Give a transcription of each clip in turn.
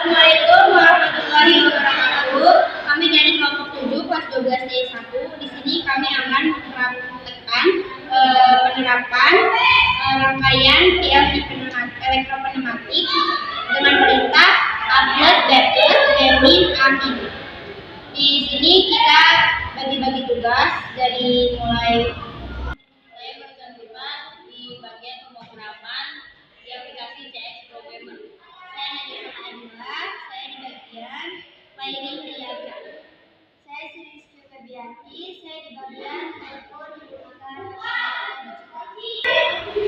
Assalamualaikum warahmatullahi wabarakatuh. Kami dari kelompok 7 kelas 12D1. Di sini kami akan mempraktekkan penerapan rangkaian PLC elektropneumatik dengan perintah A plus B plus B min A min. Di sini kita bagi-bagi tugas dari mulai saya berkelanjutan di bagian pemrograman di aplikasi CX Programmer. Saya Najwa Adila, saya di bagian wiring diagram. Saya Rizky Febianti, saya di bagian telepon menggunakan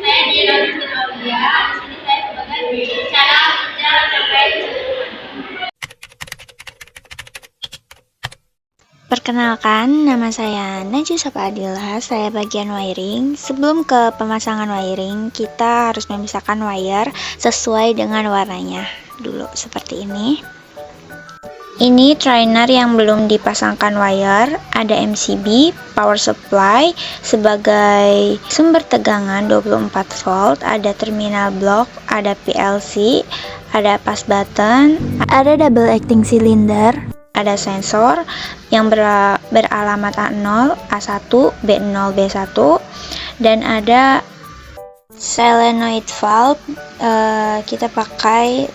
saya di Rafin Aulia, di sini saya sebagai cara kerja terkait. Perkenalkan, nama saya Najwa Adila, saya bagian wiring. Sebelum ke pemasangan wiring, kita harus memisahkan wire sesuai dengan warnanya dulu, seperti ini. Ini trainer yang belum dipasangkan wire, ada MCB, power supply sebagai sumber tegangan 24 volt, ada terminal block, ada PLC, ada pas button, ada double acting cylinder, ada sensor yang beralamat A0, A1, B0, B1, dan ada solenoid valve. Kita pakai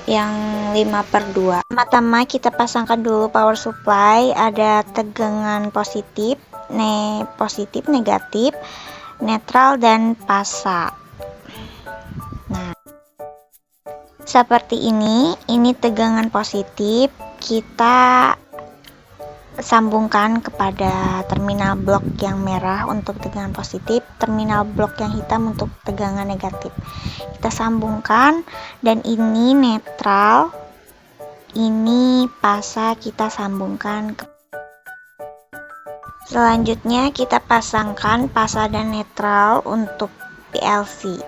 yang 5/2. Pertama kita pasangkan dulu power supply, ada tegangan positif, negatif, netral, dan pasa. Nah, seperti ini tegangan positif. Kita sambungkan kepada terminal blok yang merah untuk tegangan positif, terminal blok yang hitam untuk tegangan negatif. Kita sambungkan, dan ini netral, ini pasa, kita sambungkan. Selanjutnya kita pasangkan pasa dan netral untuk PLC.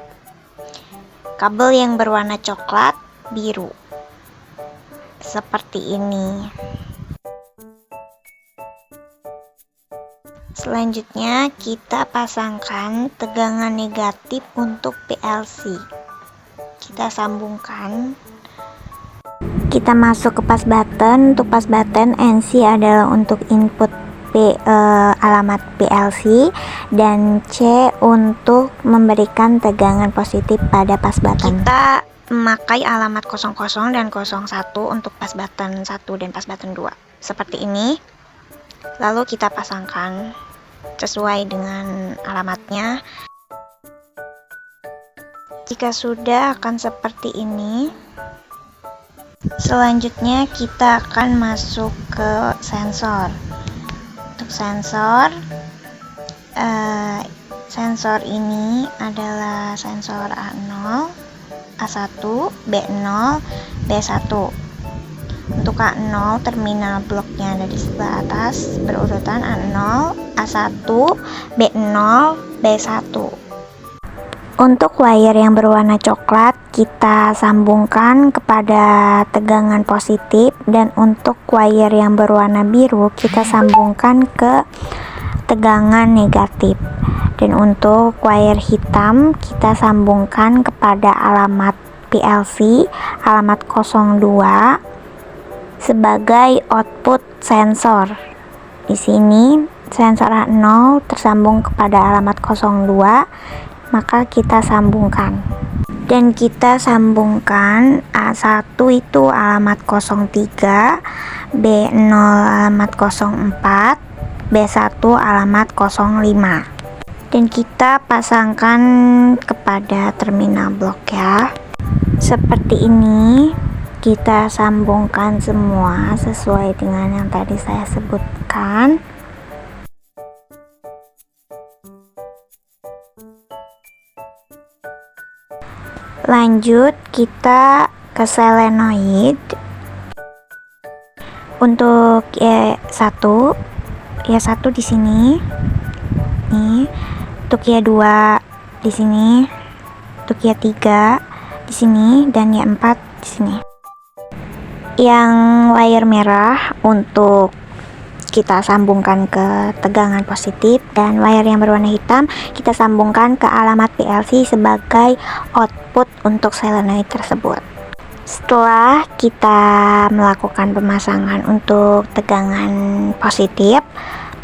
Kabel yang berwarna coklat biru seperti ini. Selanjutnya kita pasangkan tegangan negatif untuk PLC. Kita sambungkan. Kita masuk ke pas button. Untuk pas button, NC adalah untuk input alamat PLC, dan C untuk memberikan tegangan positif pada pas button. Kita memakai alamat 00 dan 01 untuk pas button 1 dan pas button 2 seperti ini. Lalu kita pasangkan sesuai dengan alamatnya. Jika sudah, akan seperti ini. Selanjutnya kita akan masuk ke sensor. Untuk sensor, sensor ini adalah sensor A0, A1, B0, B1. Untuk A0, terminal bloknya ada di sebelah atas berurutan A0, A1, B0, B1. Untuk wire yang berwarna coklat, kita sambungkan kepada tegangan positif, dan untuk wire yang berwarna biru, kita sambungkan ke tegangan negatif. Dan untuk wire hitam, kita sambungkan kepada alamat PLC, alamat 02 sebagai output sensor. Di sini sensor A0 tersambung kepada alamat 02, maka kita sambungkan. Dan kita sambungkan A1 itu alamat 03, B0 alamat 04, B1 alamat 05. Dan kita pasangkan kepada terminal blok ya. Seperti ini, kita sambungkan semua sesuai dengan yang tadi saya sebutkan. Lanjut kita ke solenoid. Untuk Y1 di sini. Nih. Untuk Y2 di sini, untuk Y3 di sini, dan Y4 di sini. Yang wire merah untuk kita sambungkan ke tegangan positif, dan wire yang berwarna hitam kita sambungkan ke alamat PLC sebagai output untuk solenoid tersebut. Setelah kita melakukan pemasangan untuk tegangan positif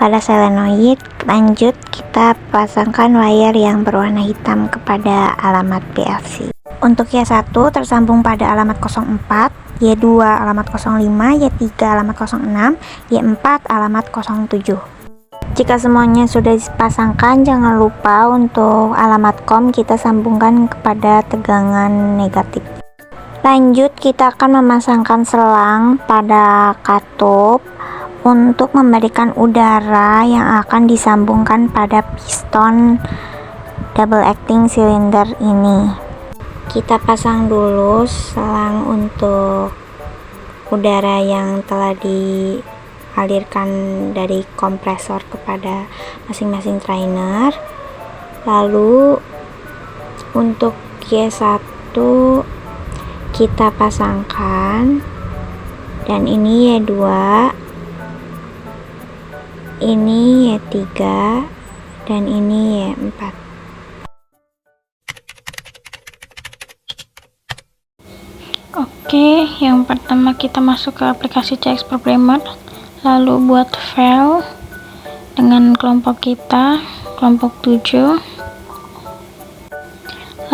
pada solenoid, lanjut kita pasangkan wire yang berwarna hitam kepada alamat PLC. Untuk Y1 tersambung pada alamat 04, Y2 alamat 05, Y3 alamat 06, Y4 alamat 07. Jika semuanya sudah dipasangkan, jangan lupa untuk alamat COM kita sambungkan kepada tegangan negatif. Lanjut, kita akan memasangkan selang pada katup untuk memberikan udara yang akan disambungkan pada piston double acting cylinder ini. Kita pasang dulu selang untuk udara yang telah dialirkan dari kompresor kepada masing-masing trainer. Lalu untuk Y1 kita pasangkan, dan ini Y2, ini Y3, dan ini Y4. Oke, yang pertama kita masuk ke aplikasi CX Programmer, lalu buat file dengan kelompok kita, kelompok 7,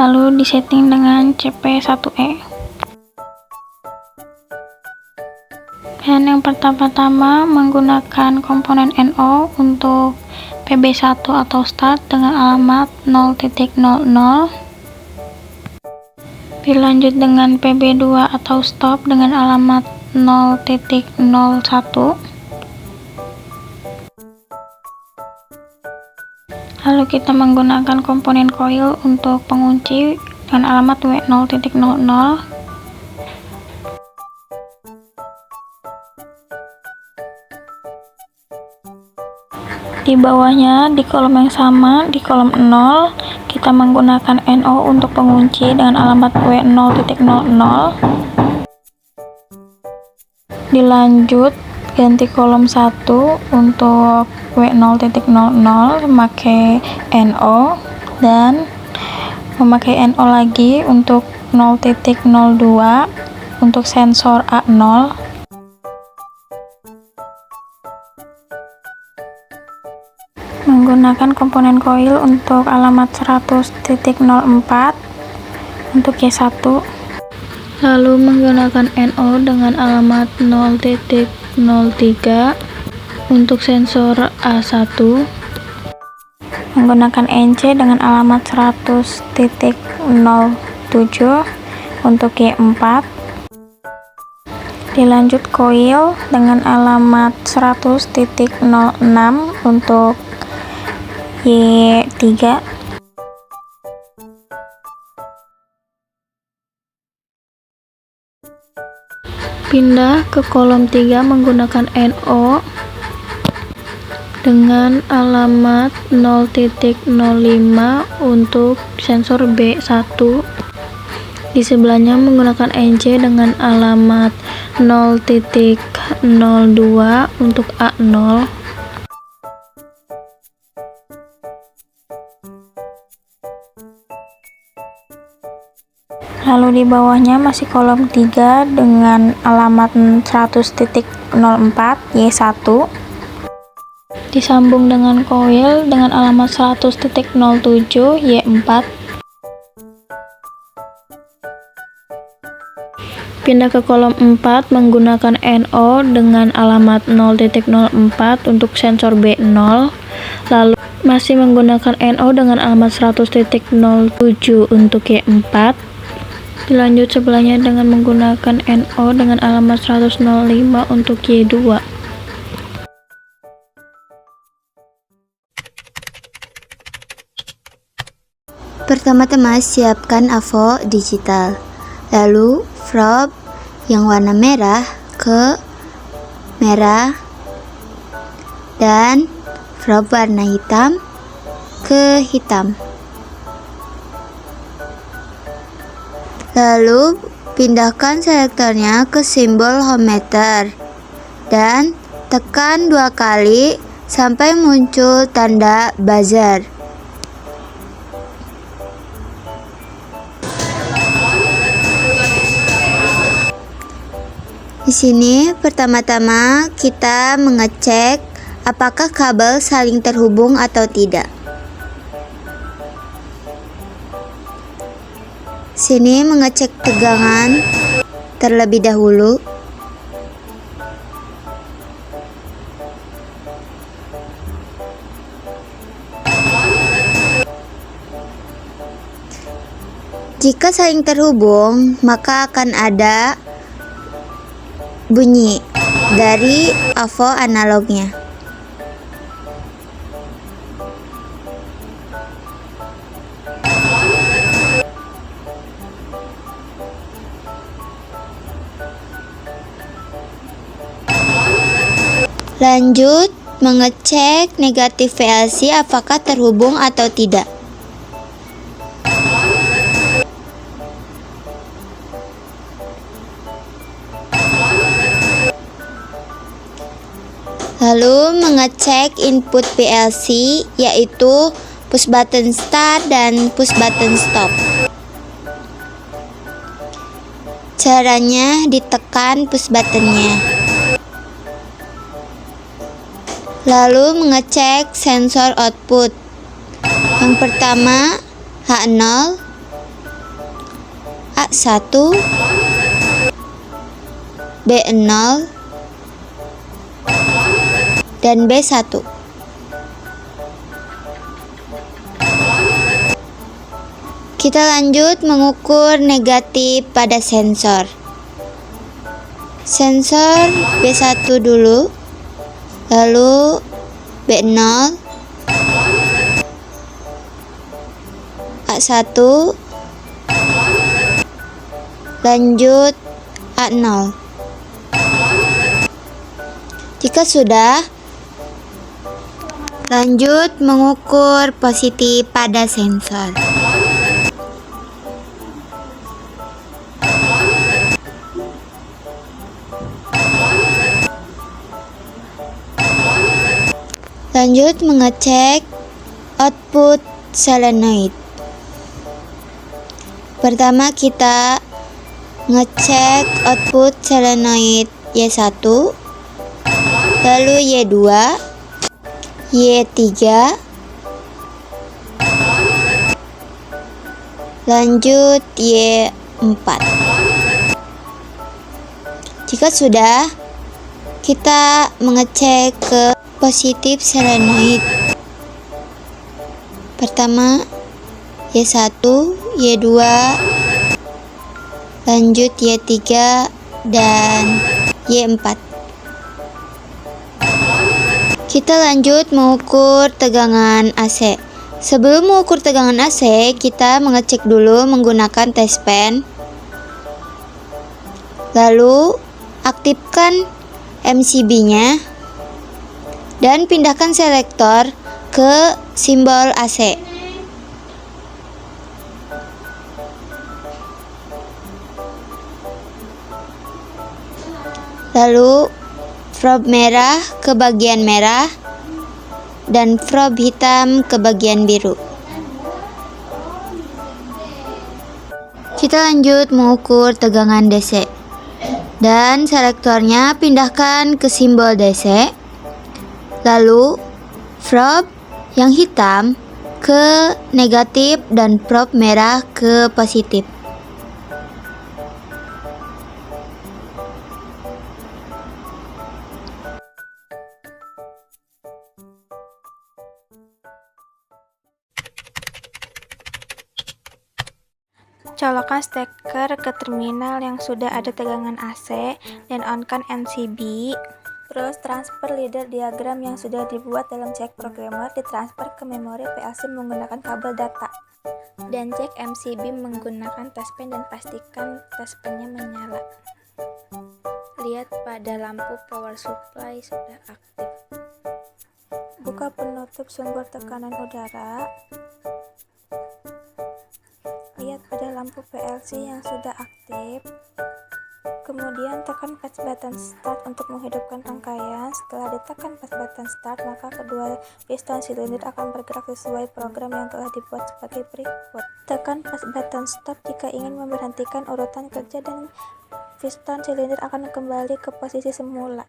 lalu disetting dengan CP1E. Dan yang pertama-tama menggunakan komponen NO untuk PB1 atau start dengan alamat 0.00, dilanjut dengan PB2 atau stop dengan alamat 0.01, lalu kita menggunakan komponen coil untuk pengunci dengan alamat W0.00. Di bawahnya, di kolom yang sama, di kolom 0, kita menggunakan NO untuk pengunci dengan alamat W0.00. Dilanjut, ganti kolom 1 untuk W0.00 memakai NO, dan memakai NO lagi untuk 0.02 untuk sensor A0. Menggunakan komponen coil untuk alamat 100.04 untuk Y1, lalu menggunakan NO dengan alamat 0.03 untuk sensor A1, menggunakan NC dengan alamat 100.07 untuk Y4, dilanjut coil dengan alamat 100.06 untuk Y3, pindah ke kolom 3 menggunakan NO dengan alamat 0.05 untuk sensor B1, di sebelahnya menggunakan NC dengan alamat 0.02 untuk A0, lalu di bawahnya masih kolom 3 dengan alamat 100.04 Y1, disambung dengan coil dengan alamat 100.07 Y4, pindah ke kolom 4 menggunakan NO dengan alamat 0.04 untuk sensor B0, lalu masih menggunakan NO dengan alamat 100.07 untuk Y4, dilanjut sebelahnya dengan menggunakan NO dengan alamat 105 untuk Y2. Pertama-tama siapkan AVO digital, lalu probe yang warna merah ke merah dan probe warna hitam ke hitam. Lalu pindahkan selektornya ke simbol home meter dan tekan 2 kali sampai muncul tanda buzzer. Di sini pertama-tama kita mengecek apakah kabel saling terhubung atau tidak. Sini mengecek tegangan terlebih dahulu. Jika saling terhubung, maka akan ada bunyi dari AVO analognya. Lanjut, mengecek negatif VLC apakah terhubung atau tidak. Lalu mengecek input PLC, yaitu push button start dan push button stop. Caranya ditekan push buttonnya. Lalu mengecek sensor output. Yang pertama H0, A1, B0, dan B1. Kita lanjut mengukur negatif pada sensor. Sensor B1 dulu, lalu B0, A1, lanjut A0. Jika sudah, lanjut mengukur positif pada sensor. Lanjut mengecek output solenoid. Pertama kita ngecek output solenoid Y1, lalu Y2, Y3, lanjut Y4. Jika sudah, kita mengecek ke positif solenoid. Pertama Y1, Y2, lanjut Y3 dan Y4. Kita lanjut mengukur tegangan AC. Sebelum mengukur tegangan AC, kita mengecek dulu menggunakan test pen. Lalu aktifkan MCB-nya dan pindahkan selektor ke simbol AC. Lalu probe merah ke bagian merah dan probe hitam ke bagian biru. Kita lanjut mengukur tegangan DC dan selektornya pindahkan ke simbol DC. Lalu probe yang hitam ke negatif dan probe merah ke positif. Colokkan steker ke terminal yang sudah ada tegangan AC dan on-kan MCB. Terus transfer leader diagram yang sudah dibuat dalam cek programmer ditransfer ke memori PLC menggunakan kabel data. Dan cek MCB menggunakan test pen dan pastikan test pennya menyala. Lihat pada lampu power supply sudah aktif. Buka penutup sumber tekanan udara. Lihat pada lampu PLC yang sudah aktif. Kemudian tekan push button start untuk menghidupkan rangkaian. Setelah ditekan push button start, maka kedua piston silinder akan bergerak sesuai program yang telah dibuat sebagai berikut. Tekan push button stop jika ingin memberhentikan urutan kerja dan piston silinder akan kembali ke posisi semula.